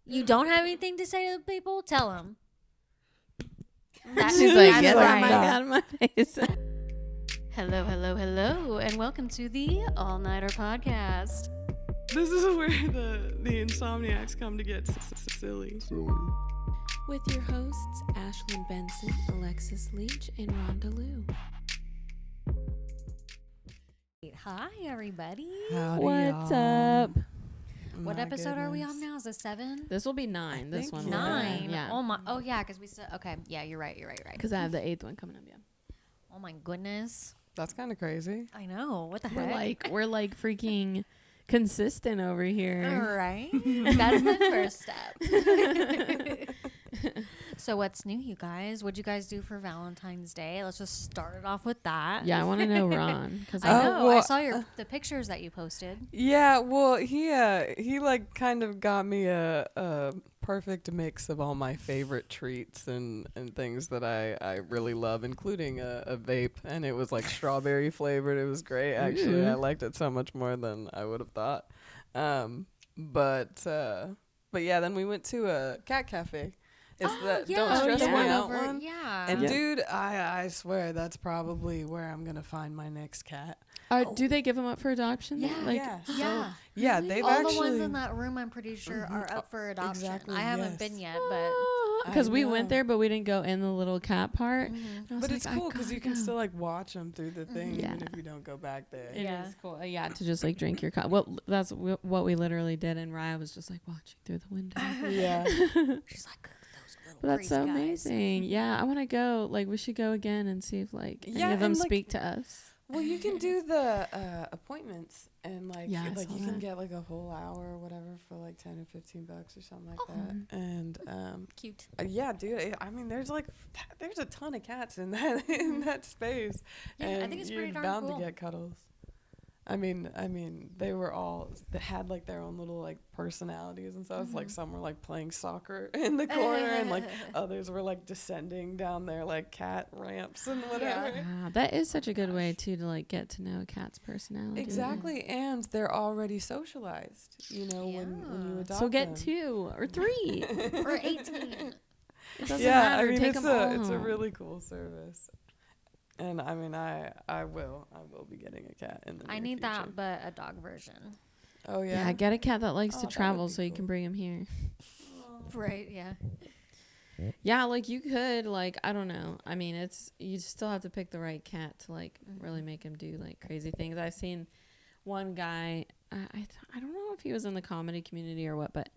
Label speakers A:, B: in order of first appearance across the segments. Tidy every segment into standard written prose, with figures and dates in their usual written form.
A: You don't have anything to say to the people? Tell them.
B: She's like, get
A: right.
B: out of my face.
A: Hello, and welcome to the All Nighter Podcast.
C: This is where the insomniacs come to get silly.
D: With your hosts, Ashlyn Benson, Alexis Leach, and Rhonda Lou.
A: Hi, everybody.
C: Howdy,
B: What's
C: y'all.
B: up?
A: What
C: My
A: episode are we
C: goodness.
A: on now? Is it 7?
B: This will be 9. This
C: think
B: one.
C: so.
A: 9.
B: Yeah.
A: Oh my. Oh yeah, because we still. Okay. Yeah, you're right.
B: Because I have the 8th one coming up. Yeah.
A: Oh my goodness.
C: That's kind of crazy.
A: I know. What the heck?
B: We're like freaking consistent over
A: All
B: here.
A: right. That's the first step. So what's new, you guys? What'd you guys do for Valentine's Day? Let's just start it off with that.
B: Yeah, I want to know Ron because
A: I know. I
C: well,
A: saw the pictures that you posted.
C: Yeah, well, he like kind of got me a perfect mix of all my favorite treats and things that I really love, including a vape, and it was like strawberry flavored. It was great, actually. I liked it so much more than I would have thought. But yeah, then we went to a cat cafe. It's Don't Stress Me Out one.
A: Yeah.
C: And dude, I swear that's probably where I'm gonna find my next cat.
B: do they give them up for adoption?
A: Yeah.
B: Like,
C: Yeah.
A: Yeah.
C: So, yeah, they've
A: All
C: actually.
A: the ones in that room, I'm pretty sure, are up for adoption.
C: Exactly,
A: I haven't
C: yes.
A: been yet, but
B: because
C: I
B: we
C: know.
B: went there, but we didn't go in the little cat part.
A: mhm.
B: And I was
C: But
B: like,
C: it's
B: I
C: cool because
B: gotta
C: you can
B: go.
C: still like watch them through the thing,
B: Yeah.
C: even if you don't go back there.
B: It
A: Yeah.
B: is cool. Yeah, to just like drink your coffee. Well, that's what we literally did, and Raya was just like watching through the window.
C: Yeah.
A: She's like, those little
B: But that's so
A: crazy guys.
B: amazing. Yeah, I want to go. Like, we should go again and see if like any
C: Yeah,
B: of them
C: and, like,
B: speak to us.
C: Well, you can do the appointments and like
B: Yeah, I
C: like
B: saw
C: you can
B: that.
C: get like a whole hour or whatever for like $10 or $15 or something like
A: Oh.
C: that. And
A: Cute.
C: yeah, dude. I mean, there's like there's a ton of cats in that space.
A: Yeah, I
C: and
A: think it's
C: you're
A: pretty darn
C: bound
A: cool.
C: to get cuddles. I mean, they were all they had like their own little like personalities and stuff. Like some were like playing soccer in the corner, and like others were like descending down their like cat ramps and whatever.
B: Yeah, that is such a good way too to like get to know a cat's personality.
C: Exactly, and they're already socialized. You know, when you
A: Yeah.
C: adopt
B: So get
C: them.
B: 2 or 3.
A: Or 18.
B: It doesn't
C: Yeah,
B: matter.
C: I mean
B: Take
C: it's
B: 'em all
C: it's a
B: home.
C: really cool service. And I mean, I will be getting a cat in the
A: I
C: near
A: need
C: future.
A: that, but a dog version.
C: Oh
B: Yeah,
C: yeah.
B: get a cat that likes
C: Oh,
B: to
C: that would
B: travel
C: be
B: so you
C: cool.
B: can bring him here.
A: Right, yeah.
B: Yeah, like you could, like, I don't know. I mean, you still have to pick the right cat to like really make him do like crazy things. I've seen one guy, I don't know if he was in the comedy community or what, but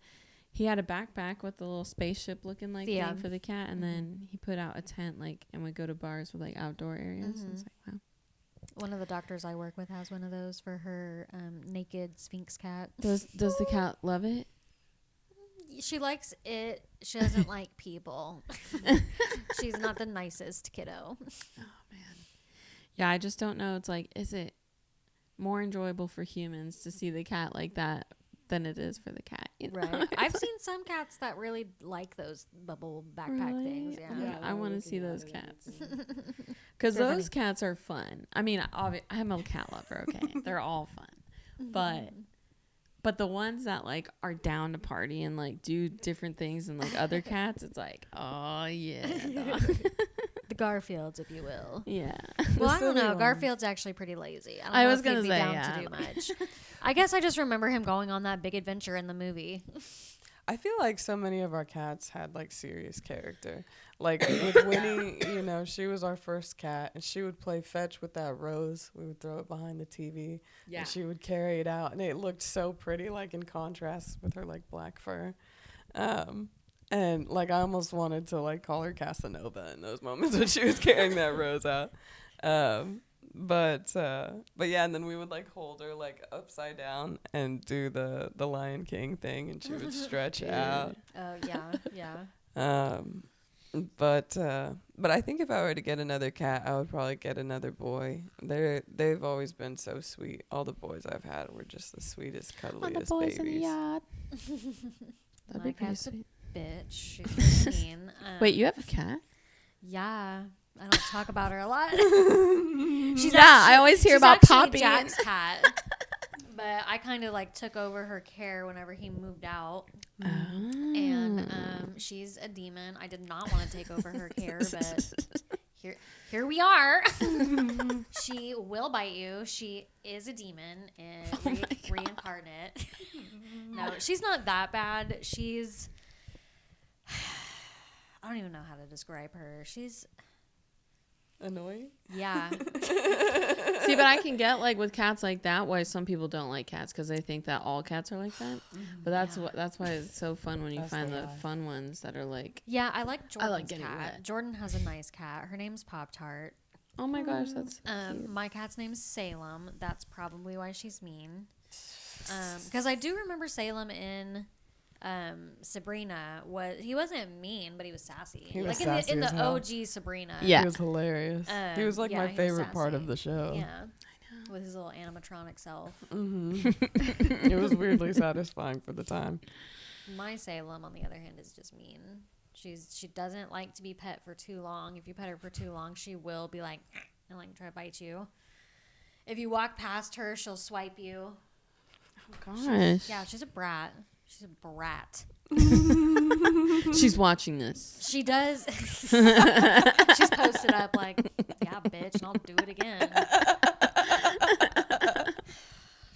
B: he had a backpack with a little spaceship looking like
A: Yeah.
B: thing for the cat, and then he put out a tent like and would go to bars with like outdoor areas. And it's like, wow.
A: One of the doctors I work with has one of those for her naked Sphinx cat.
B: Does the cat love it?
A: She likes it. She doesn't like people. She's not the nicest kiddo.
B: Yeah, I just don't know. It's like, is it more enjoyable for humans to see the cat like that than it is for the cat? You know?
A: Right. I've seen some cats that really like those bubble backpack
B: Really?
A: things. Yeah.
B: I want to see those cats. Because
A: They're
B: those cats are fun. I mean, I'm a cat lover, okay? They're all fun. But the ones that, like, are down to party and, like, do different things than, like, other cats, it's like, oh, yeah. dog.
A: The Garfields, if you will.
B: Yeah.
A: Well, I don't
C: silly
A: know.
C: ones.
A: Garfield's actually pretty lazy.
B: I
A: don't
B: was
A: know if
B: gonna
A: he'd be
B: say,
A: down
B: yeah.
A: to do much. I guess I just remember him going on that big adventure in the movie.
C: I feel like so many of our cats had like serious character. Like with Winnie, you know, she was our first cat, and she would play fetch with that rose. We would throw it behind the TV,
B: Yeah.
C: and she would carry it out, and it looked so pretty, like in contrast with her like black fur. And like I almost wanted to like call her Casanova in those moments when she was carrying that rose out. But yeah, and then we would like hold her like upside down and do the Lion King thing, and she would stretch out.
A: Oh, yeah.
C: But I think if I were to get another cat, I would probably get another boy. They've always been so sweet. All the boys I've had were just the sweetest,
B: On the
C: cuddliest
B: boys in the
C: babies.
B: yard. That'd be
A: My
B: pretty
A: cat's a
B: sweet.
A: bitch. She's 15.
B: Wait, you have a cat?
A: Yeah. I don't talk about her a lot.
B: I always hear
A: she's
B: about
A: actually
B: Poppy.
A: Jack's cat. But I kind of like took over her care whenever he moved out.
B: Oh.
A: She's a demon. I did not want to take over her care, but here we are. She will bite you. She is a demon and reincarnate. No, she's not that bad. She's I don't even know how to describe her. She's
C: Annoying?
A: yeah.
B: See, but I can get like with cats like that why some people don't like cats because they think that all cats are like that. But that's why it's so fun when you find the fun ones that are like.
A: Yeah, I like Jordan's
B: getting
A: cat.
B: wet.
A: Jordan has a nice cat. Her name's Pop-Tart.
B: Oh my gosh, that's cute.
A: My cat's name's Salem. That's probably why she's mean. Because I do remember Salem in Sabrina. He wasn't mean, but he was sassy.
C: He was
A: like
C: sassy
A: in
C: as
A: the
C: hell.
A: OG Sabrina.
B: Yeah.
C: He was hilarious. He was like
A: yeah,
C: my
A: he was
C: favorite part
A: sassy.
C: of the show.
A: Yeah. With his little animatronic self.
C: It was weirdly satisfying for the time.
A: My Salem, on the other hand, is just mean. She doesn't like to be pet for too long. If you pet her for too long, she will be like and like try to bite you. If you walk past her, she'll swipe you.
B: Oh gosh.
A: She's a brat. She's a brat.
B: She's watching this.
A: She does. She's posted up like, yeah, bitch, and I'll do it again.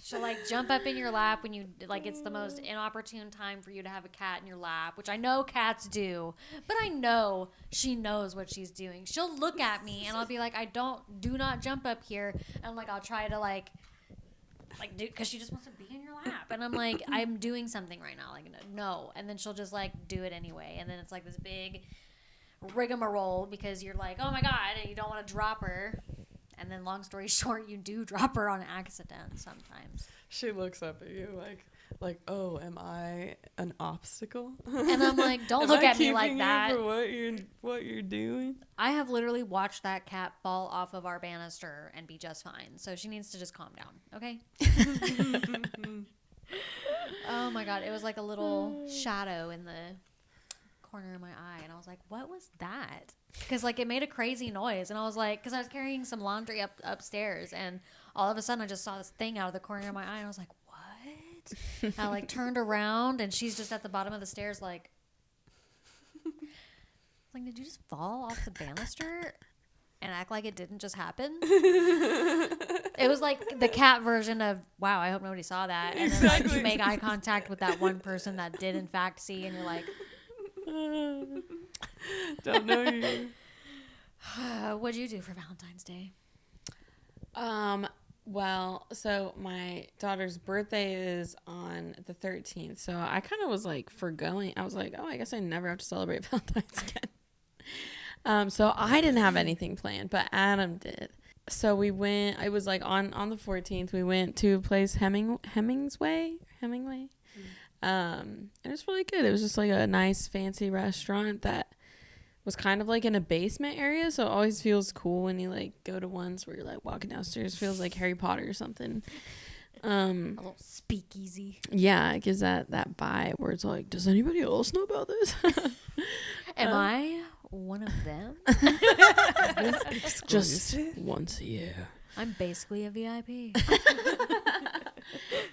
A: She'll like jump up in your lap when you like it's the most inopportune time for you to have a cat in your lap, which I know cats do, but I know she knows what she's doing. She'll look at me and I'll be like, do not jump up here, and like I'll try to like do because she just wants to be in your lap, and I'm like, I'm doing something right now, like no, and then she'll just like do it anyway, and then it's like this big rigmarole because you're like, oh my god, and you don't want to drop her. And then, long story short, you do drop her on accident sometimes.
C: She looks up at you like, oh, am I an obstacle?
A: And I'm like, don't
C: Am
A: look
C: I
A: at me like
C: keeping you
A: that.
C: for what you're doing?
A: I have literally watched that cat fall off of our banister and be just fine. So she needs to just calm down, okay? Oh my god, it was like a little shadow in the corner of my eye, and I was like, what was that? Because like it made a crazy noise, and I was like, because I was carrying some laundry upstairs, and all of a sudden I just saw this thing out of the corner of my eye, and I was like, what? And I like turned around, and she's just at the bottom of the stairs like did you just fall off the banister and act like it didn't just happen? It was like the cat version of, wow, I hope nobody saw that. And then like you make eye contact with that one person that did in fact see, and you're like,
C: Don't know you.
A: what'd you do for Valentine's Day?
B: Well, so my daughter's birthday is on the 13th, so I kind of was like I was like, oh, I guess I never have to celebrate Valentine's again. So I didn't have anything planned, but Adam did. So we went, it was like on the 14th, we went to a place Hemingway. And it was really good. It was just like a nice fancy restaurant that was kind of like in a basement area, so it always feels cool when you like go to ones where you're like walking downstairs. Feels like Harry Potter or something.
A: A little speakeasy.
B: Yeah, it gives that vibe where it's like, does anybody else know about this?
A: Am I one of them?
B: Just once a year.
A: I'm basically a VIP.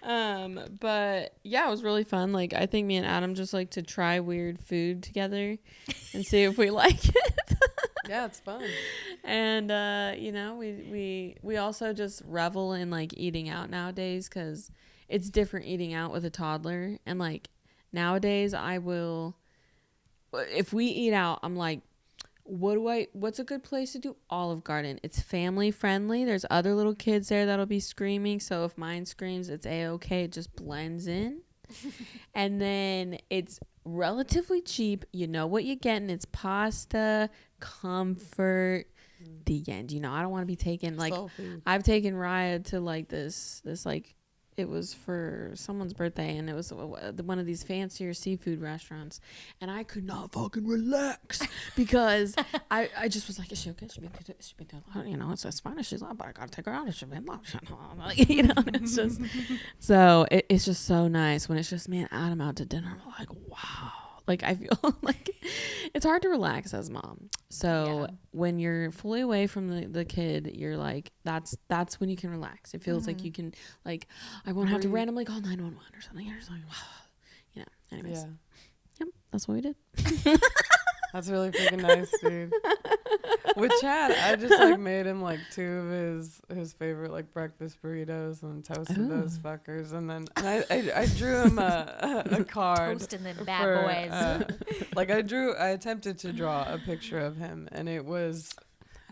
B: But yeah, it was really fun. Like, I think me and Adam just like to try weird food together and see if we like it.
C: Yeah, it's fun.
B: And you know, we also just revel in like eating out nowadays because it's different eating out with a toddler. And like nowadays if we eat out, I'm like, what's a good place to do? Olive Garden. It's family friendly. There's other little kids there that'll be screaming. So if mine screams, it's a-okay. It just blends in. And then it's relatively cheap. You know what you're getting. It's pasta, comfort, the end. You know, I don't want to be taking like, I've taken Raya to like this like, it was for someone's birthday, and it was one of these fancier seafood restaurants, and I could not fucking relax because I just was like, is she okay? She be good. You know, it's Spanish. She's like, but I gotta take her out. It should be you know, it's just so it's just so nice when it's just me and Adam out to dinner. I'm like, wow. Like, I feel like it's hard to relax as mom. So when you're fully away from the kid, you're like, that's when you can relax. It feels like you can, like, I won't have to randomly call 911 or something. You're just like, wow. You know, anyways.
C: Yeah.
B: Yep. that's what we did.
C: That's really freaking nice, dude. With Chad, I just like made him like 2 of his favorite like breakfast burritos and toasted those fuckers, and then I drew him a card.
A: Toasting them bad boys.
C: Like I attempted to draw a picture of him, and it was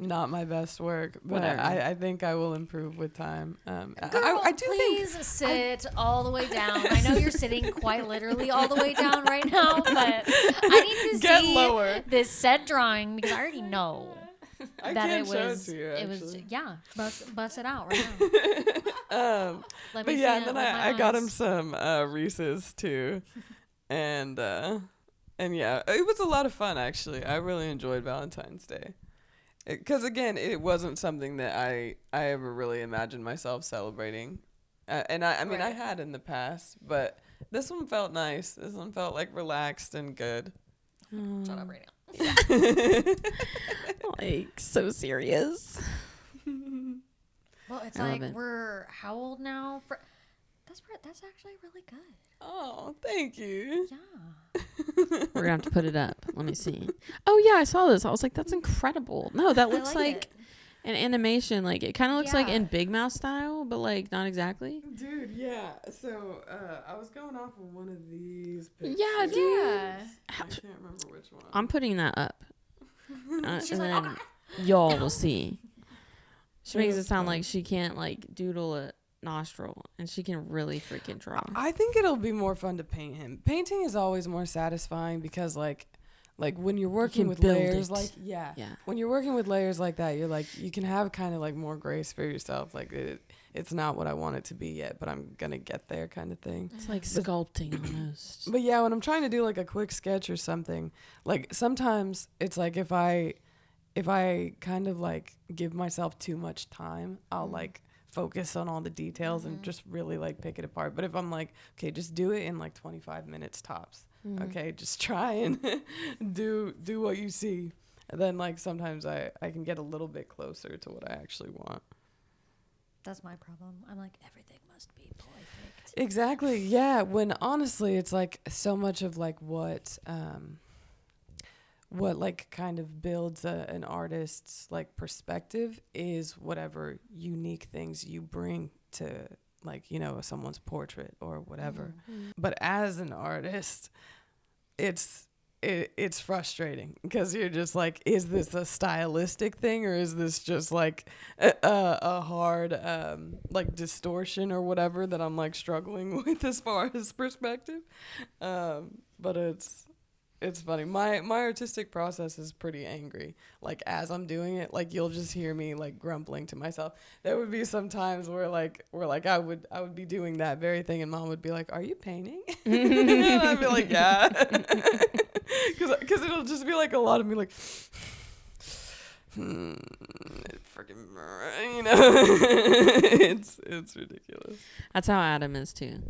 C: not my best work, but I think I will improve with time.
A: Girl,
C: I do
A: please sit all the way down. I know you're sitting quite literally all the way down right now, but I need to
C: Get
A: see
C: lower.
A: this set drawing because I already know
C: I
A: that
C: can't
A: it
C: show
A: was.
C: it to you,
A: It was
C: actually.
A: bust it out right now. Let
C: But
A: me
C: yeah,
A: see
C: and
A: it
C: then
A: with my
C: I got him
A: eyes.
C: some Reese's too, and yeah, it was a lot of fun actually. I really enjoyed Valentine's Day, because again, it wasn't something that I ever really imagined myself celebrating, and I mean I had in the past, but this one felt nice. This one felt like relaxed and good.
A: Shut up right now.
B: Like, so serious.
A: Well, it's
B: I love
A: like
B: it.
A: we're how old now? That's actually really good.
C: Oh, thank you.
A: Yeah.
B: We're gonna have to put it up. Let me see. Oh yeah, I saw this. I was like, that's incredible. No, that looks like
A: it.
B: an animation. Like, it kind of looks like
A: Yeah.
B: in Big Mouth style, but like not exactly.
C: Dude, yeah. So I was going off of one of these pictures.
B: Yeah, dude.
A: Yeah.
C: I can't remember which one.
B: I'm putting that up.
A: She's
B: And
A: like,
B: then y'all will see. She makes it
C: That's
B: sound
C: funny.
B: like she can't like doodle a nostril, and she can really freaking draw.
C: I think it'll be more fun to paint him. Painting is always more satisfying because like when you're working
B: can
C: with
B: build
C: layers,
B: it.
C: like yeah,
B: Yeah.
C: when you're working with layers like that, you're like you can have kind of like more grace for yourself. Like it's not what I want it to be yet, but I'm gonna get there, kind of thing.
B: It's like sculpting almost.
C: But yeah, when I'm trying to do like a quick sketch or something, like sometimes it's like if I kind of like give myself too much time, I'll like focus on all the details and just really like pick it apart. But if I'm like, okay, just do it in like 25 minutes tops. Okay, just try and do what you see. And then like sometimes I can get a little bit closer to what I actually want.
A: That's my problem. I'm like, everything must be perfect.
C: Exactly. Yeah. When honestly, it's like so much of like what like kind of builds an artist's like perspective is whatever unique things you bring to like, you know, someone's portrait or whatever. But as an artist, it's frustrating because you're just like, is this a stylistic thing or is this just like a hard like distortion or whatever that I'm like struggling with as far as perspective. But it's funny. My artistic process is pretty angry. Like as I'm doing it, like you'll just hear me like grumbling to myself. There would be some times where I would be doing that very thing, and Mom would be like, "Are you painting?" And I'd be like, "Yeah," because it'll just be like a lot of me like, freaking, you know, it's ridiculous.
B: That's how Adam is too.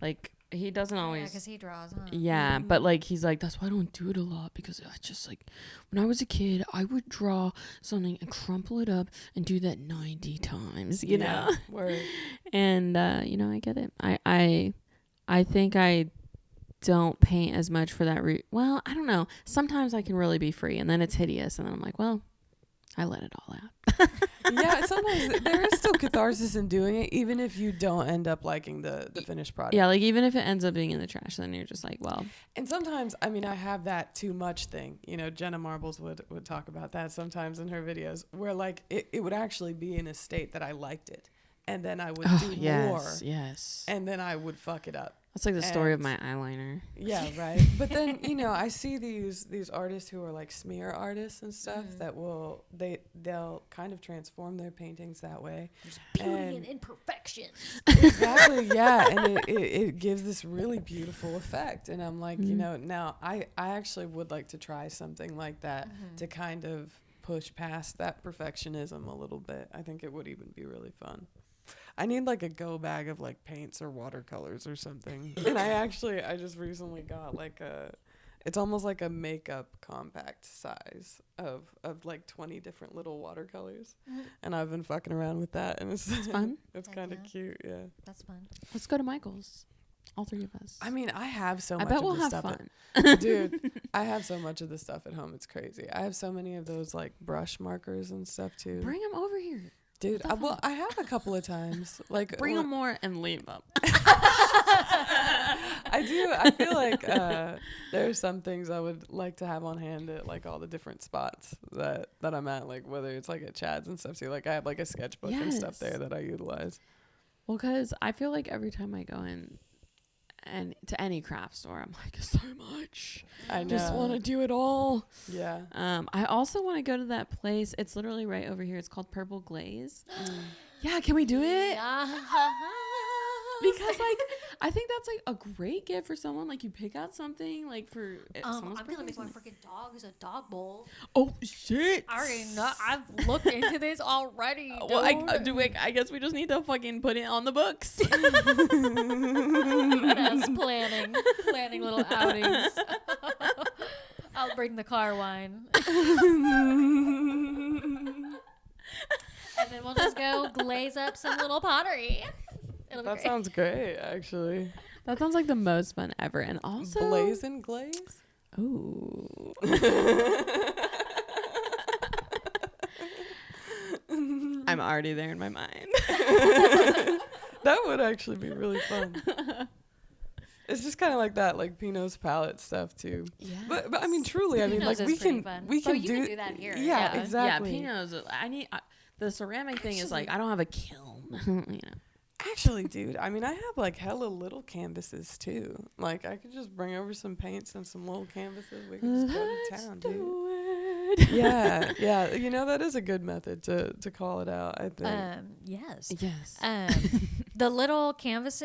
B: Like, he doesn't
A: Yeah,
B: always.
A: because he draws, huh?
B: Yeah, but like he's like, that's why I don't do it a lot, because I just like when I was a kid, I would draw something and crumple it up and do that 90 times, you know.
C: Word.
B: And you know, I get it. I think I don't paint as much for that well, I don't know. Sometimes I can really be free, and then it's hideous, and then I'm like, well, I let it all out.
C: Yeah, sometimes there is still catharsis in doing it, even if you don't end up liking the finished product.
B: Yeah, like even if it ends up being in the trash, then you're just like, well.
C: And sometimes, I mean, I have that too much thing. You know, Jenna Marbles would talk about that sometimes in her videos, where like it would actually be in a state that I liked it, and then I would do more,
B: yes.
C: and then I would fuck it up.
B: That's like the story of
C: And-
B: my eyeliner.
C: Yeah, right. But then, you know, I see these artists who are like smear artists and stuff that they'll kind of transform their paintings that way.
A: Beauty and
C: And-
A: imperfection.
C: Exactly, yeah. And it gives this really beautiful effect. And I'm like, you know, now I actually would like to try something like that to kind of push past that perfectionism a little bit. I think it would even be really fun. I need like a go bag of like paints or watercolors or something. And I just recently got like it's almost like a makeup compact size of like 20 different little watercolors. And I've been fucking around with that, and it's
B: Fun.
C: it's
A: Heck
C: kind of
A: yeah.
C: cute, yeah.
A: That's fun.
B: Let's go to Michael's. All three of us.
C: I mean, I have so
B: I
C: much
B: bet
C: of
B: we'll
C: this
B: have
C: stuff.
B: fun.
C: Dude, I have so much of this stuff at home. It's crazy. I have so many of those like brush markers and stuff too.
B: Bring them over here.
C: Dude, I have a couple of times. Like
B: Bring them more and leave them.
C: I do. I feel like there are some things I would like to have on hand at like all the different spots that I'm at, like whether it's like at Chad's and stuff too. Like I have like a sketchbook and stuff there that I utilize.
B: Well, because I feel like every time I go in and to any craft store, I'm like, so much.
C: I know.
B: Just want to do it all.
C: Yeah.
B: I also want to go to that place. It's literally right over here. It's called Purple Glaze. Yeah, can we do it? Because like I think that's like a great gift for someone. Like you pick out something like for
A: I'm gonna make my freaking dog as a dog bowl.
B: Oh shit!
A: I already know. I've looked into this already.
B: Well, I guess we just need to fucking put it on the books.
A: That's planning little outings. I'll bring the car wine. And then we'll just go glaze up some little pottery. It'll be
C: That
A: great.
C: sounds great, actually.
B: That sounds like the most fun ever. And also
C: Blaze and glaze?
B: Ooh. I'm already there in my mind.
C: That would actually be really fun. It's just kind of like that, like Pinot's palette stuff too.
B: Yeah.
C: But I mean, truly, I mean,
A: Pinot's
C: like
A: is pretty fun.
C: we can
A: you can do that here.
C: Yeah,
A: Yeah.
C: exactly.
B: Yeah, Pinot's. The ceramic thing is like I don't have a kiln. You know.
C: Actually, dude, I mean, I have like hella little canvases too. Like, I could just bring over some paints and some little canvases. We could just go to town, dude. Yeah, yeah. You know, that is a good method to call it out, I think.
A: Yes.
B: Yes.
A: The little canvas,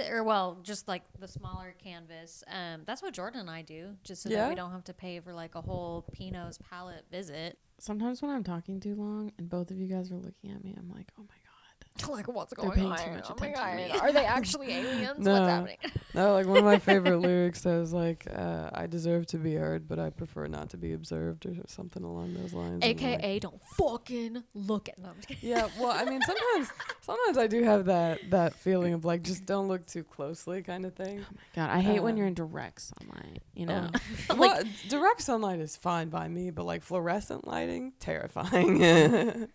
A: just like the smaller canvas. That's what Jordan and I do, just so that we don't have to pay for like a whole Pinot's palette visit.
B: Sometimes when I'm talking too long and both of you guys are looking at me, I'm like, oh my god.
A: Like, what's
B: They're
A: going
B: paying
A: on?
B: too much
A: Oh my
B: attention to
A: God.
B: me.
A: Are they actually aliens?
C: No.
A: What's happening?
C: No, like one of my favorite lyrics says like, I deserve to be heard, but I prefer not to be observed, or something along those lines.
A: AKA, don't fucking look at them.
C: Yeah, well, I mean, sometimes I do have that feeling of like, just don't look too closely kind of thing.
B: Oh my god, I hate when you're in direct sunlight. You know.
C: Well, direct sunlight is fine by me, but like fluorescent lighting, terrifying.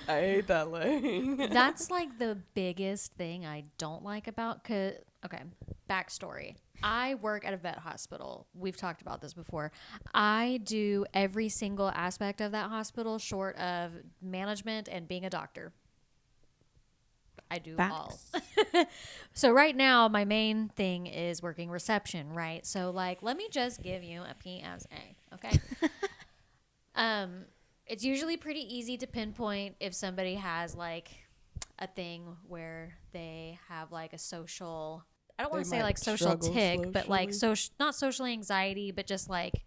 C: I hate that lighting.
A: That's like the biggest thing I don't like about. Okay, backstory. I work at a vet hospital. We've talked about this before. I do every single aspect of that hospital short of management and being a doctor. I do all. So right now, my main thing is working reception, right? So like, let me just give you a PSA, okay? It's usually pretty easy to pinpoint if somebody has like a thing where they have like a social, I don't want to say like social tick, but like not social anxiety, but just like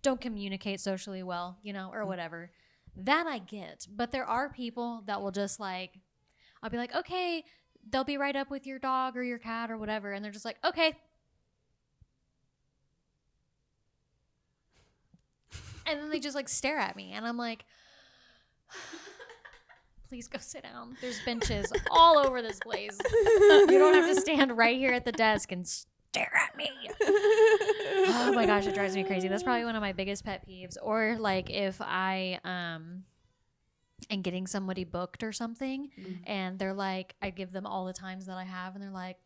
A: don't communicate socially well, you know, or whatever. That I get. But there are people that will just like, I'll be like, okay, they'll be right up with your dog or your cat or whatever. And they're just like, okay. And then they just like stare at me. And I'm like, please go sit down. There's benches all over this place. You don't have to stand right here at the desk and stare at me. Oh my gosh, it drives me crazy. That's probably one of my biggest pet peeves. Or like if I am getting somebody booked or something, and they're like, I give them all the times that I have, and they're like,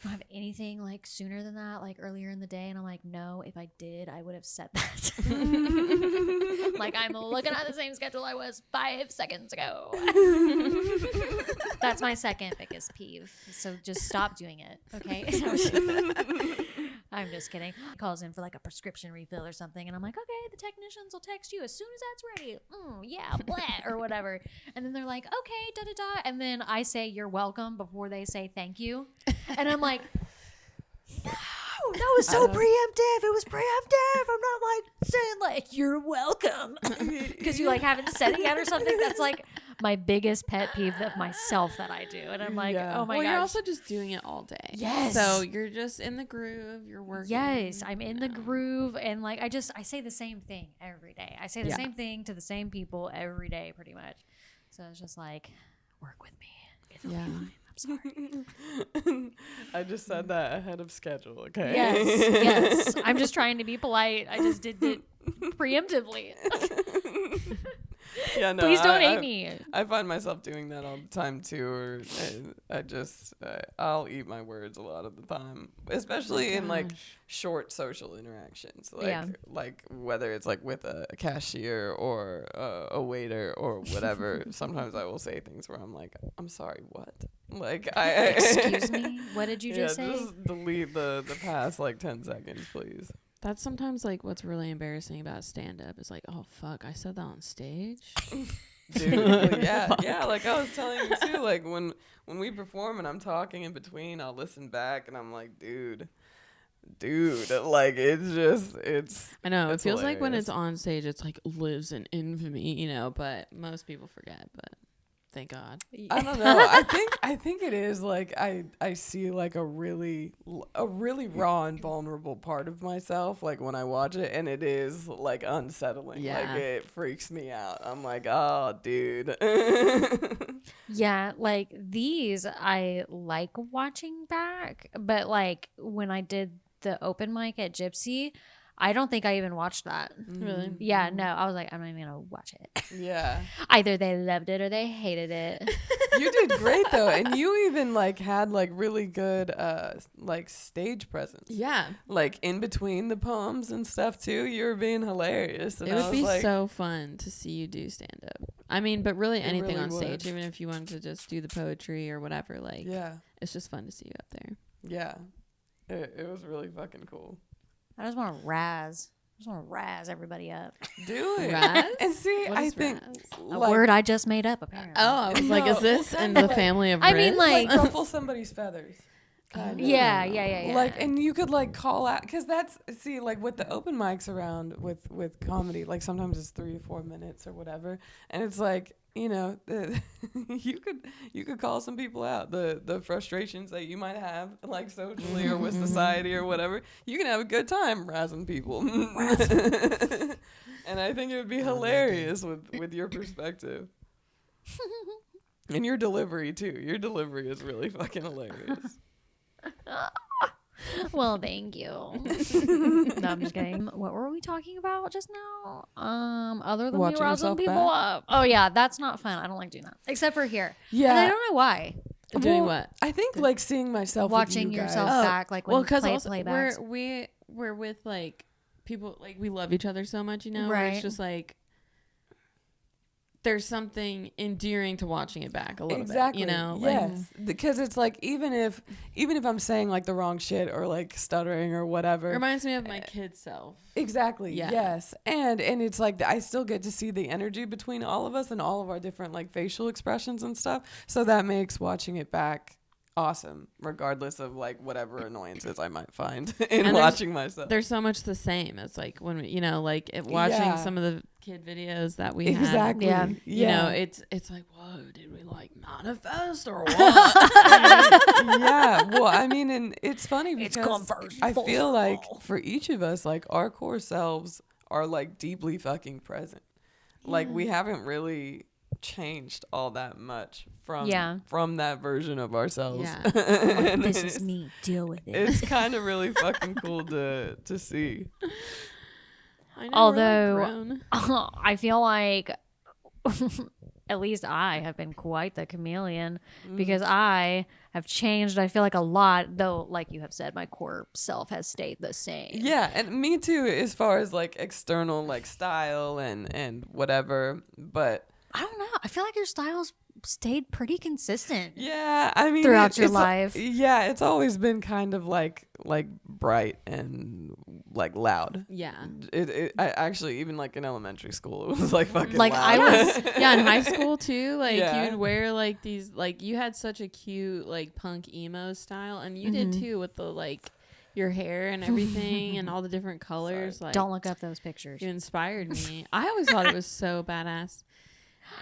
A: you don't have anything like sooner than that, like earlier in the day? And I'm like, no, if I did, I would have said that. Like, I'm looking at the same schedule I was 5 seconds ago. That's my second biggest peeve. So just stop doing it, okay? I'm just kidding. He calls in for like a prescription refill or something, and I'm like, okay, the technicians will text you as soon as that's ready. Yeah, blah, or whatever. And then they're like, okay, da da da. And then I say you're welcome before they say thank you. And I'm like, no, that was so preemptive. It was preemptive. I'm not like saying like you're welcome because you like haven't said it yet or something. That's like my biggest pet peeve of myself that I do. And I'm like, oh my gosh.
B: You're also just doing it all day.
A: Yes.
B: So you're just in the groove. You're working.
A: Yes, I'm in the groove, and like I say the same thing every day. I say the same thing to the same people every day, pretty much. So it's just like, work with me.
B: Yeah.
A: sorry.
C: I just said that ahead of schedule, okay?
A: Yes. I'm just trying to be polite. I just did it preemptively.
C: Yeah, no.
A: Please don't hate me.
C: I find myself doing that all the time too, or I'll eat my words a lot of the time, especially in like short social interactions, like whether it's like with a cashier or a waiter or whatever. Sometimes I will say things where I'm like, I'm sorry, what? Like
A: Excuse me? What did you just say?
C: Just delete the past like 10 seconds, please.
B: That's sometimes like what's really embarrassing about stand up is like, oh fuck, I said that on stage.
C: Dude, like, yeah, like I was telling you too, like when we perform and I'm talking in between, I'll listen back and I'm like, dude, like it's
B: I know, it feels
C: hilarious.
B: like when it's on stage it's like lives in infamy, you know, but most people forget, but thank God.
C: I don't know. I think it is like I see like a really raw and vulnerable part of myself like when I watch it, and it is like unsettling.
B: Yeah.
C: Like it freaks me out. I'm like, oh, dude.
A: Yeah, like these I like watching back, but like when I did the open mic at Gypsy, I don't think I even watched that.
B: Really?
A: Yeah, no, I was like, I'm not even gonna watch it.
C: Yeah.
A: Either they loved it or they hated it.
C: You did great though, and you even like had like really good like stage presence.
B: Yeah.
C: Like in between the poems and stuff too. You were being hilarious. And
B: It
C: I
B: would
C: was
B: be
C: like,
B: so fun to see you do stand up. I mean, but really anything
C: really
B: on stage,
C: would.
B: even if you wanted to just do the poetry or whatever, like
C: yeah,
B: it's just fun to see you up there.
C: yeah. It was really fucking cool.
A: I just want to razz. I just want to razz everybody up.
C: Do it.
B: Razz?
C: And see,
B: What
C: I
B: is
C: think
B: razz?
A: A
C: like,
A: word I just made up, apparently.
B: Oh, I was like,
C: No,
B: is this
C: well,
B: in
C: kinda
B: the
C: like-
B: family of
A: I mean,
B: Riz?
A: like-
C: ruffle somebody's feathers. Kind of.
A: Yeah.
C: Like, and you could like call out, because that's, see, like with the open mics around with comedy, like sometimes it's 3 or 4 minutes or whatever, and it's like, you know, you could call some people out, the frustrations that you might have like socially or with society or whatever. You can have a good time razzing people. And I think it would be hilarious with your perspective. And your delivery too. Your delivery is really fucking hilarious.
A: Well, thank you. No, I'm just kidding. What were we talking about just now? Other than
C: Watching
A: me rousing
C: yourself
A: people
C: back?
A: up. Oh yeah, that's not fun. I don't like doing that. Except for here.
C: Yeah.
A: And I don't know why.
B: Doing
C: Well,
B: what?
C: I think like seeing myself
A: Watching
C: with you
A: yourself
C: guys.
A: back, like when
B: Well,
A: you
B: because
A: play
B: also
A: playbacks.
B: we're with like people, like we love each other so much, you know. Where
A: Right.
B: it's just like there's something endearing to watching it back a little
C: Exactly.
B: bit, you know. Like,
C: Yes, because it's like even if I'm saying like the wrong shit or like stuttering or whatever.
B: it reminds me of my kid self.
C: Exactly.
B: Yeah.
C: Yes. And it's like I still get to see the energy between all of us and all of our different like facial expressions and stuff. So that makes watching it back awesome, regardless of like whatever annoyances I might find in
B: And
C: watching myself.
B: There's so much the same. It's like when we, you know, like watching some of the kid videos that we had.
C: Exactly.
A: Yeah.
B: You know, it's like, whoa, did we like manifest or what?
C: Yeah. Well, I mean, and it's funny because
A: It's gone first,
C: I
A: full
C: feel like
A: circle.
C: for each of us, like our core selves are like deeply fucking present. Like we haven't really changed all that much from that version of ourselves.
B: Yeah.
C: And
A: This
C: it's-
A: is me. Deal with it.
C: It's kind of really fucking cool to see.
B: I know,
A: Although-
B: we're, like, grown.
A: I feel like at least I have been quite the chameleon because I have changed. I feel like a lot, though, like you have said, my core self has stayed the same.
C: Yeah, and me too, as far as like external like style and whatever. But
A: I don't know. I feel like your style's stayed pretty consistent.
C: yeah, I mean,
A: Throughout your
C: it's
A: life.
C: yeah, it's always been kind of like bright and like loud.
B: Yeah.
C: I actually, even like in elementary school, it was like fucking
A: Like,
C: loud.
A: I was-
B: Yeah, in high school too, like
C: Yeah.
B: you'd wear like these, like you had such a cute like punk emo style, and you did too with the like your hair and everything and all the different colors. Like,
A: Don't look up those pictures.
B: you inspired me. I always thought it was so badass.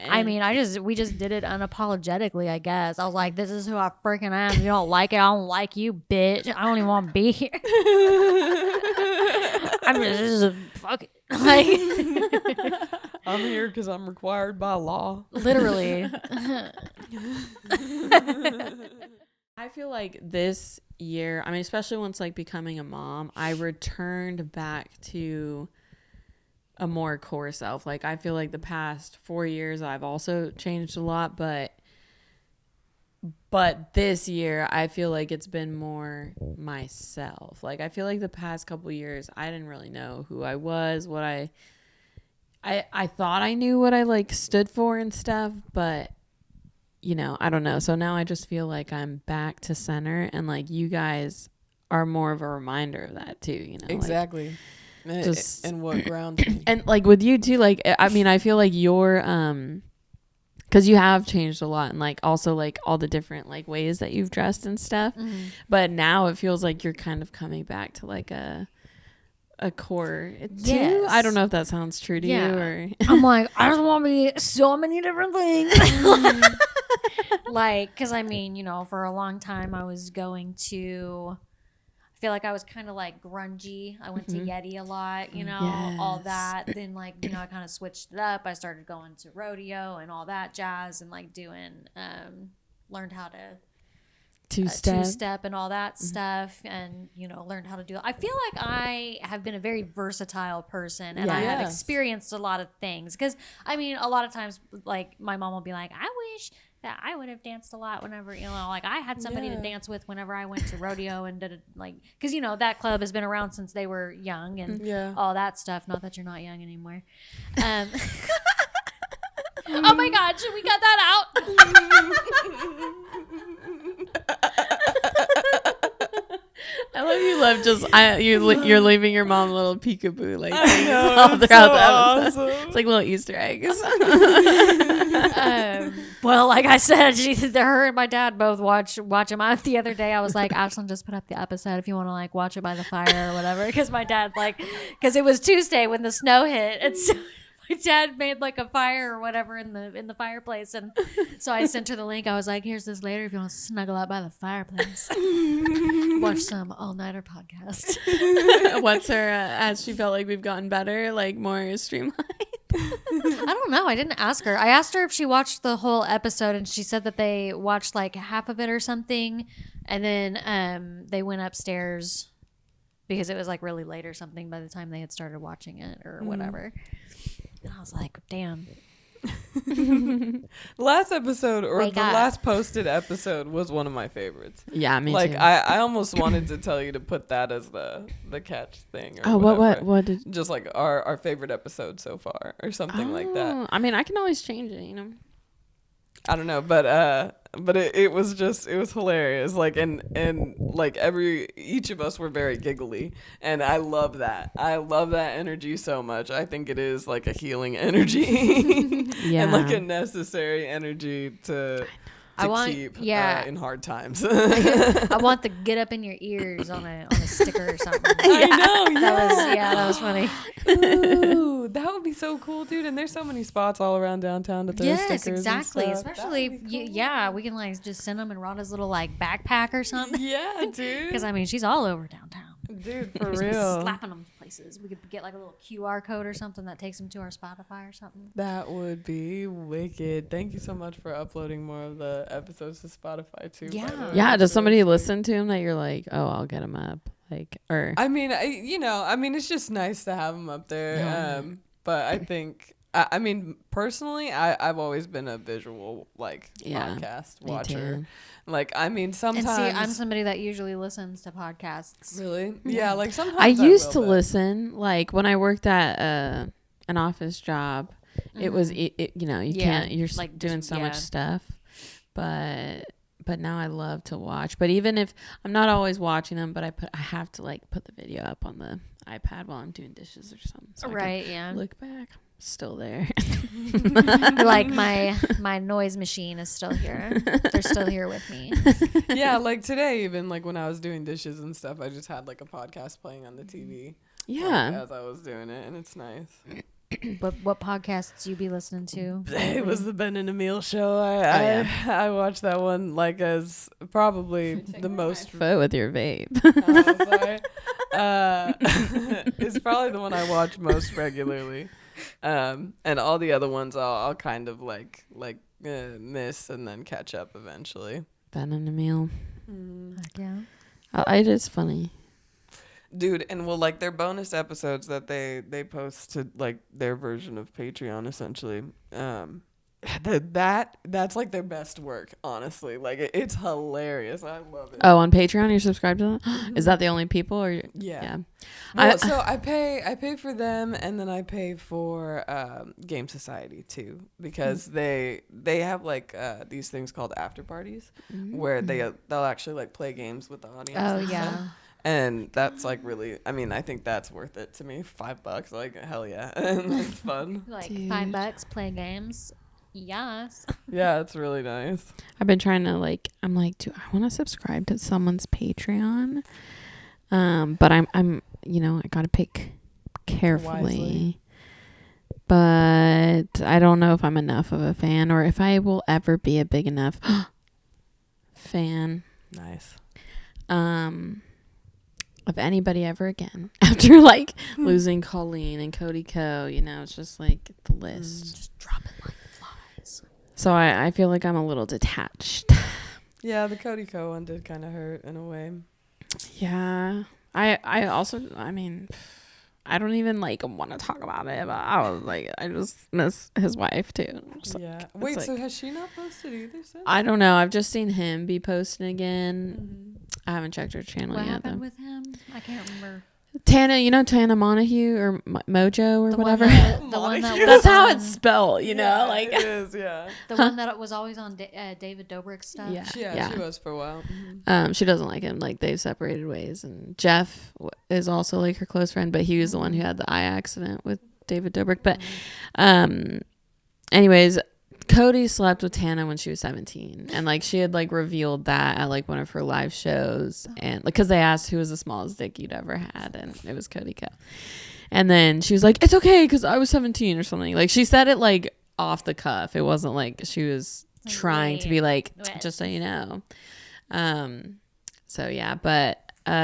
A: I mean, we just did it unapologetically, I guess. I was like, this is who I freaking am. If you don't like it, I don't like you, bitch. I don't even want to be here. I'm just, fuck it. Like,
C: I'm here because I'm required by law.
A: literally.
B: I feel like this year, I mean, especially once like becoming a mom, I returned back to a more core self. Like, I feel like the past 4 years I've also changed a lot, but this year I feel like it's been more myself. Like, I feel like the past couple years I didn't really know who I was, what I thought I knew what I like stood for and stuff, but you know, I don't know. So now I just feel like I'm back to center, and like you guys are more of a reminder of that too, you know.
C: Exactly.
B: Like, just
C: and what grounds me.
B: and like with you too, like I mean, I feel like you're because you have changed a lot, and like also like all the different like ways that you've dressed and stuff. Mm-hmm. But now it feels like you're kind of coming back to like a core too. I don't know if that sounds true to you, or
A: I'm like, I just want to be so many different things. Like, because I mean, you know, for a long time I was going to, I feel like I was kind of like grungy. I went to Yeti a lot, you know, all that. Then like, you know, I kind of switched it up. I started going to rodeo and all that jazz, and like doing, learned how to two-step and all that stuff, and you know, learned how to do it. I feel like I have been a very versatile person, and I have experienced a lot of things, because I mean, a lot of times like my mom will be like, I wish that I would have danced a lot whenever, you know, like I had somebody to dance with whenever I went to rodeo and did it, like, because you know that club has been around since they were young and all that stuff. Not that you're not young anymore. Oh my God, should we cut that out?
B: I love you. Love just you're leaving your mom a little peekaboo like things all
C: all
B: throughout the episode.
C: awesome.
B: It's like little Easter eggs.
A: Well, like I said, her and my dad both watch them. The other day I was like, Ashlyn, just put up the episode if you want to like watch it by the fire or whatever, because my dad because it was Tuesday when the snow hit, and so my dad made like a fire or whatever in the fireplace, and so I sent her the link. I was like, here's this later if you want to snuggle out by the fireplace, watch some all-nighter podcast.
B: What's her as she felt like we've gotten better, like more streamlined?
A: I don't know, I didn't ask her. I asked her if she watched the whole episode, and she said that they watched like half of it or something, and then they went upstairs because it was like really late or something by the time they had started watching it or whatever. And I was like, damn.
C: Last episode, or
A: Wake
C: the
A: up.
C: last posted episode, was one of my favorites.
B: Yeah, me
C: Like
B: too.
C: I almost wanted to tell you to put that as the catch thing. Or
B: what did
C: just like our favorite episode so far, or something like that.
B: I mean, I can always change it, you know.
C: I don't know, but it was hilarious. Like and like each of us were very giggly, and I love that. I love that energy so much. I think it is like a healing energy, and like a necessary energy to keep in hard times.
A: I want the get up in your ears on a sticker or something.
C: I know.
A: That was funny.
C: Ooh, that would be so cool, dude. And there's so many spots all around downtown to throw stickers.
A: Yes, exactly.
C: And stuff.
A: Especially,
C: That would be cool.
A: we can like just send them in Rhonda's little like backpack or something.
C: Yeah, dude.
A: Because I mean, she's all over downtown.
C: Dude, for
A: Just be
C: real.
A: slapping them places. We could get like a little QR code or something that takes them to our Spotify or something.
C: That would be wicked. Thank you so much for uploading more of the episodes to Spotify too.
A: Yeah.
C: by the way.
B: Yeah, does
C: That's
B: somebody
C: really
B: listen to him that you're like, oh, I'll get him up, like, or
C: I mean, it's just nice to have them up there.
B: Yeah.
C: But I think, I mean, personally, I've always been a visual podcast
B: me
C: watcher.
B: too.
C: Like, I mean, sometimes.
A: And see, I'm somebody that usually listens to podcasts.
C: Really? Yeah, like sometimes.
B: I used to
C: will, but-
B: listen, like when I worked at an office job. It was you know, you can't, you're like doing so much stuff, but now I love to watch. But even if I'm not always watching them, but I have to like put the video up on the iPad while I'm doing dishes or something, so I can look back, still there.
A: Like my noise machine is still here. They're still here with me.
C: Yeah, like today, even like when I was doing dishes and stuff, I just had like a podcast playing on the TV.
B: Yeah,
C: as I was doing it, and it's nice.
A: What podcasts you be listening to?
C: It was the Ben and Emil show. I watched that one like as probably the most.
B: Foot with your vape.
C: Oh, sorry. It's probably the one I watch most regularly, and all the other ones I'll kind of like miss and then catch up eventually.
B: Ben and Emil.
A: Heck yeah.
B: It is funny.
C: Dude, and well, like their bonus episodes that they post to like their version of Patreon, essentially. That's like their best work, honestly. Like it's hilarious. I love it.
B: Oh, on Patreon, you're subscribed to that? Is that the only people, or
C: Yeah.
B: Well,
C: So I pay for them, and then I pay for Game Society too, because they have like these things called after parties where they'll actually like play games with the audience.
A: Oh
C: and stuff.
A: yeah.
C: And that's like really, I mean, I think that's worth it to me. $5, like hell yeah, and it's fun.
A: Like
B: Dude.
A: $5 play games. Yes.
C: Yeah, it's really nice.
B: I've been trying to like, I'm like, do I want to subscribe to someone's Patreon? But I'm, I gotta pick carefully.
C: Wisely.
B: But I don't know if I'm enough of a fan, or if I will ever be a big enough fan
C: Nice.
B: of anybody ever again. After like losing Colleen and Cody Ko, it's just like the list.
A: Just drop it like flies.
B: So I feel like I'm a little detached.
C: Yeah, the Cody Ko one did kind of hurt in a way.
B: Yeah. I also, I mean, I don't even like want to talk about it, but I was like, I just miss his wife too.
C: Yeah.
B: Like,
C: Wait,
B: it's
C: so
B: like,
C: has she not posted either since?
B: I don't know. I've just seen him be posting again. I haven't checked her channel
A: What
B: yet
A: happened
B: though.
A: with him? I can't remember.
B: Tana, Tana Montague or Mojo or
A: The
B: whatever.
A: the one that
C: Montague.
A: was
B: That's how
A: on-
B: it's spelled, like.
C: it is, yeah.
A: the one that was always on David Dobrik's stuff.
B: Yeah.
C: She was for a while.
B: She doesn't like him. Like they've separated ways, and Jeff is also like her close friend, but he was the one who had the eye accident with David Dobrik. But, anyways, Cody slept with Tana when she was 17, and like she had like revealed that at like one of her live shows, and like because they asked who was the smallest dick you'd ever had, and it was Cody Ko. And then she was like, "It's okay because I was 17 or something." Like she said it like off the cuff. It wasn't like she was trying to be like, just so you know. So yeah, but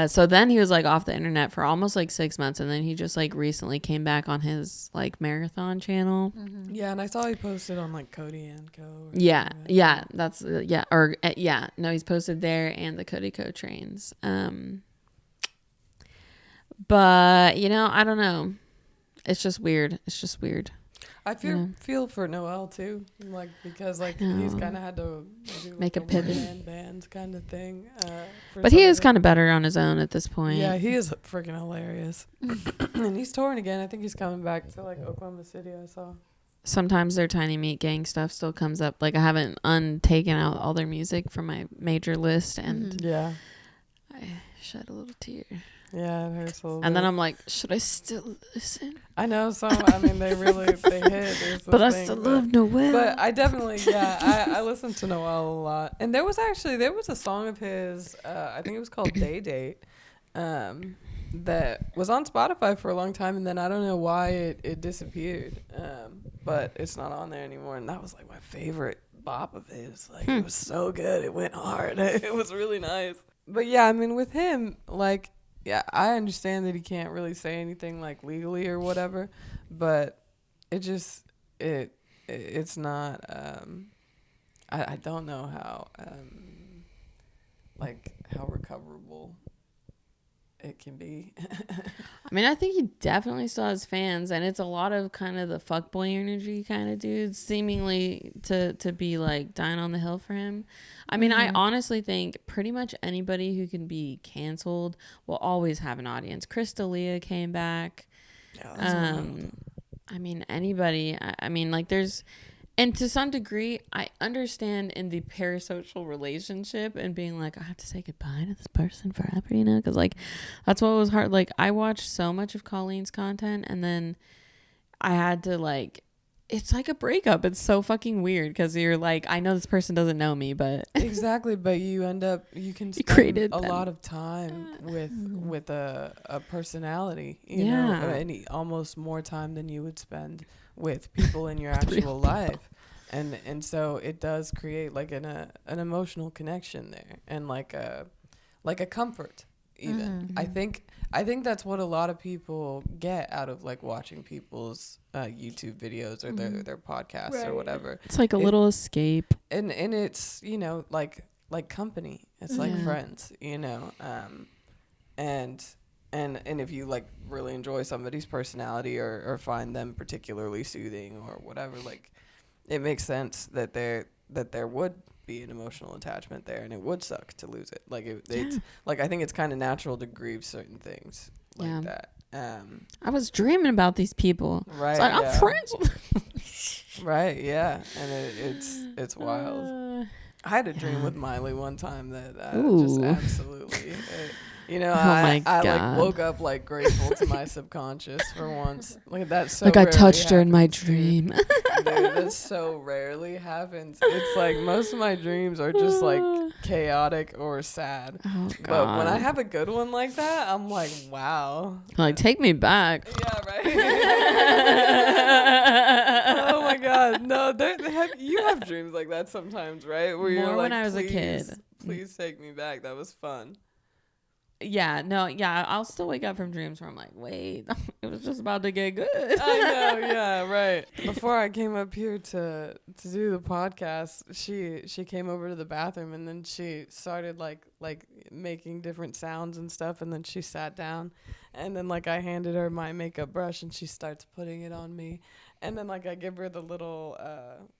B: so then he was like off the internet for almost like 6 months, and then he just like recently came back on his like marathon channel.
C: Yeah, and I saw he posted on like Cody and Co.
B: Yeah, that's no, he's posted there and the Cody Ko trains. But I don't know. It's just weird.
C: I feel for Noel too, like because like he's kind of had to do, like,
B: Make a pivot.
C: one-man band kind of thing.
B: But he is kind of better on his own at this point.
C: Yeah, he is freaking hilarious, and he's touring again. I think he's coming back to like Oklahoma City. I saw.
B: Sometimes their Tiny Meat Gang stuff still comes up. Like I haven't taken out all their music from my major list, and
C: Yeah,
B: I shed a little tear.
C: yeah, it hurts a little.
B: And then
C: bit.
B: I'm like, should I still listen?
C: I know some. I mean, they hit.
B: But I still love Noel.
C: But I definitely, I listened to Noel a lot. And there was a song of his, I think it was called Day Date, that was on Spotify for a long time. And then I don't know why it disappeared. But it's not on there anymore. And that was like my favorite bop of his. Like, it was so good. It went hard. It was really nice. But yeah, I mean, with him, like, yeah, I understand that he can't really say anything like legally or whatever, but it's not. I don't know how how recoverable it can be.
B: I mean, I think he definitely still has fans, and it's a lot of kind of the fuckboy energy kind of dudes, seemingly to be like dying on the hill for him. I mean, I honestly think pretty much anybody who can be canceled will always have an audience. Chris D'Elia came back. I mean, anybody. I mean, like there's, and to some degree, I understand in the parasocial relationship and being like, I have to say goodbye to this person forever, because like that's what was hard. Like I watched so much of Colleen's content, and then I had to like, it's like a breakup. It's so fucking weird because you're like, I know this person doesn't know me, but
C: Exactly, but you can spend
B: created
C: a
B: them.
C: lot of time with a personality, you
B: Yeah.
C: know, almost more time than you would spend with people in your actual
B: people.
C: life. And so it does create like an emotional connection there, and like a comfort even. I think that's what a lot of people get out of like watching people's YouTube videos or their podcasts or whatever.
B: It's like a little escape.
C: And it's, you know, like company. It's like
B: Yeah.
C: friends, you know. And if you like really enjoy somebody's personality or find them particularly soothing or whatever, like it makes sense that there would be an emotional attachment there, and it would suck to lose it. Like it's like, I think it's kind of natural to grieve certain things like that.
B: I was dreaming about these people.
C: Right.
B: It's like,
C: yeah.
B: I'm friends with
C: Right. Yeah. And it's wild. I had a dream
B: Yeah.
C: with Miley one time that just
B: Ooh.
C: absolutely, you know,
B: Oh my
C: I like
B: God.
C: woke up like grateful to my subconscious for once. Like that's so
B: like I
C: rarely
B: touched her in my
C: happens, dude.
B: dream.
C: Dude, that so rarely happens. It's like most of my dreams are just like chaotic or sad.
B: Oh God.
C: But when I have a good one like that, I'm like, wow.
B: like, take me back.
C: Yeah, right. Oh my God, no! You have dreams like that sometimes, right? Where you're
B: More
C: like,
B: when I was a kid.
C: Please take me back. That was fun.
B: Yeah, no, yeah, I'll still wake up from dreams where I'm like, wait, it was just about to get good.
C: I know, yeah, right. Before I came up here to do the podcast, she came over to the bathroom, and then she started like making different sounds and stuff, and then she sat down, and then like I handed her my makeup brush, and she starts putting it on me. And then like I give her the little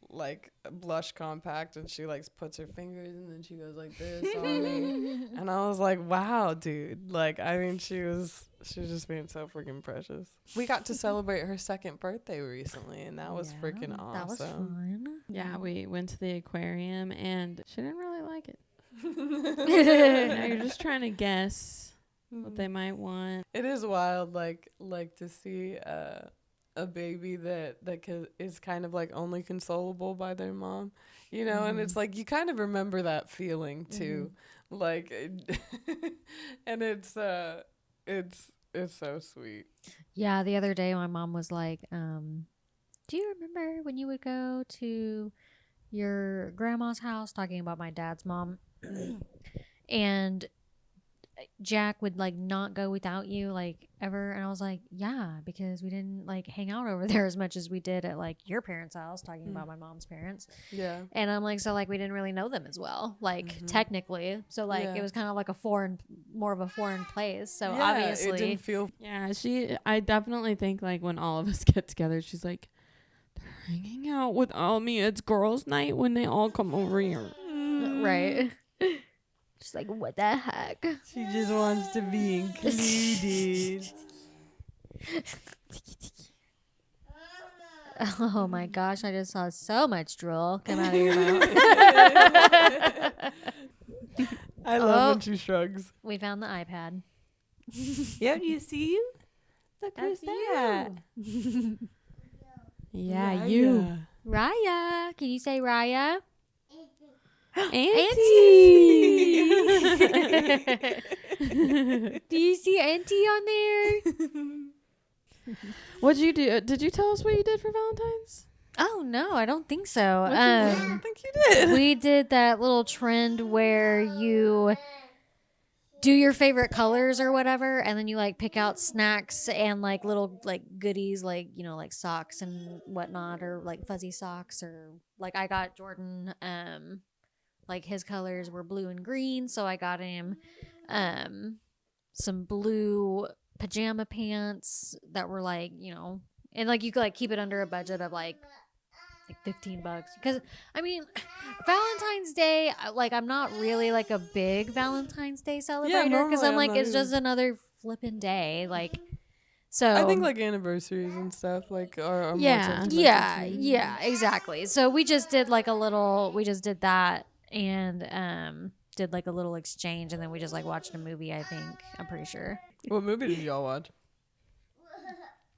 C: like blush compact, and she like puts her fingers, and then she goes like this on me. And I was like, wow, dude. Like, I mean, she was just being so freaking precious. We got to celebrate her 2nd birthday recently, and that was freaking awesome.
A: That was fun.
B: Yeah, we went to the aquarium and she didn't really like it. Now you're just trying to guess what they might want.
C: It is wild, like to see a baby that is kind of like only consolable by their mom, you know. And it's like you kind of remember that feeling too, like and it's so sweet.
A: Yeah, the other day my mom was like, do you remember when you would go to your grandma's house, talking about my dad's mom, and Jack would like not go without you like ever? And I was like, yeah, because we didn't like hang out over there as much as we did at like your parents' house, talking about my mom's parents.
C: Yeah.
A: And I'm like, so like we didn't really know them as well, like technically. So like
C: Yeah.
A: it was kind of like more of a foreign place. So
C: Yeah,
A: obviously
C: it didn't feel
B: Yeah, I definitely think like when all of us get together, she's like, they're hanging out without me. It's girls' night when they all come over here.
A: right. Just like, what the heck?
C: she just wants to be included.
A: Oh my gosh, I just saw so much drool come out of your mouth.
C: I love when she shrugs.
A: We found the iPad.
C: Yep, you see you? Look
A: That's
C: who's there.
B: Yeah, you.
A: Raya. Can you say Raya?
B: Auntie.
A: Do you see Auntie on there?
B: What'd you do? Did you tell us what you did for Valentine's?
A: Oh no, I don't think so.
C: I don't think you did.
A: We did that little trend where you do your favorite colors or whatever, and then you like pick out snacks and like little like goodies, like, you know, like socks and whatnot, or like fuzzy socks, or like I got Jordan like his colors were blue and green, so I got him some blue pajama pants that were like, you know, and like you could like keep it under a budget of like $15, because I mean Valentine's Day, like I'm not really like a big Valentine's Day celebrator, because I'm
C: normally
A: like,
C: I'm
A: it's
C: not
A: just another flipping day, like, so
C: I think like anniversaries and stuff like are more
B: Yeah.
C: sentimental
A: yeah,
C: to me.
A: yeah, exactly. So we just did like we just did that, and did like a little exchange, and then we just like watched a movie, I think. I'm pretty sure.
C: What movie did y'all watch?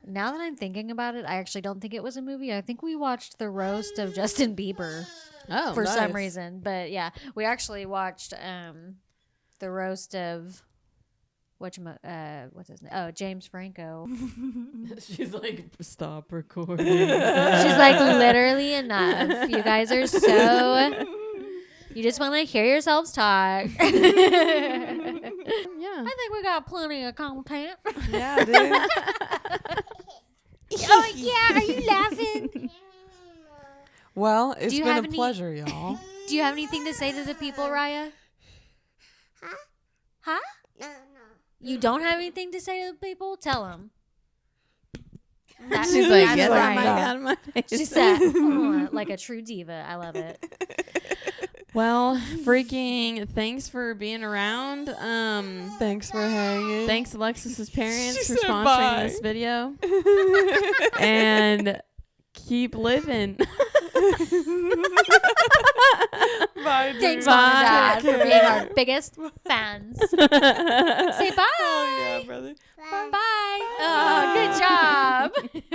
A: Now that I'm thinking about it, I actually don't think it was a movie. I think we watched the roast of Justin Bieber
B: Oh,
A: for some
C: nice.
A: reason. But yeah, we actually watched the roast of what's his name? Oh, James Franco.
B: She's like, stop recording.
A: She's like, literally enough. You guys are so. You just want to hear yourselves talk.
B: Yeah.
A: I think we got plenty of content.
C: Yeah, dude.
A: Oh yeah, are you laughing?
C: Well, it's
A: you
C: been
A: have
C: a
A: any-
C: pleasure, y'all.
A: Do you have anything to say to the people, Raya? Huh?
E: No.
A: You don't have anything to say to the people? Tell them.
B: She's like,
A: that's
B: get that
A: right.
B: mic out of my face.
A: She said, "Oh, like a true diva." I love it.
B: Well, freaking thanks for being around.
C: Thanks for hanging.
B: Thanks Alexis's parents
C: She
B: for
C: said
B: sponsoring
C: bye.
B: this video. And keep living.
C: Bye, dude.
A: Thanks, Mom and Dad,
C: Take
A: for
C: care.
A: being our biggest fans. Say bye.
C: Oh, yeah, brother.
A: Bye. Oh, good job.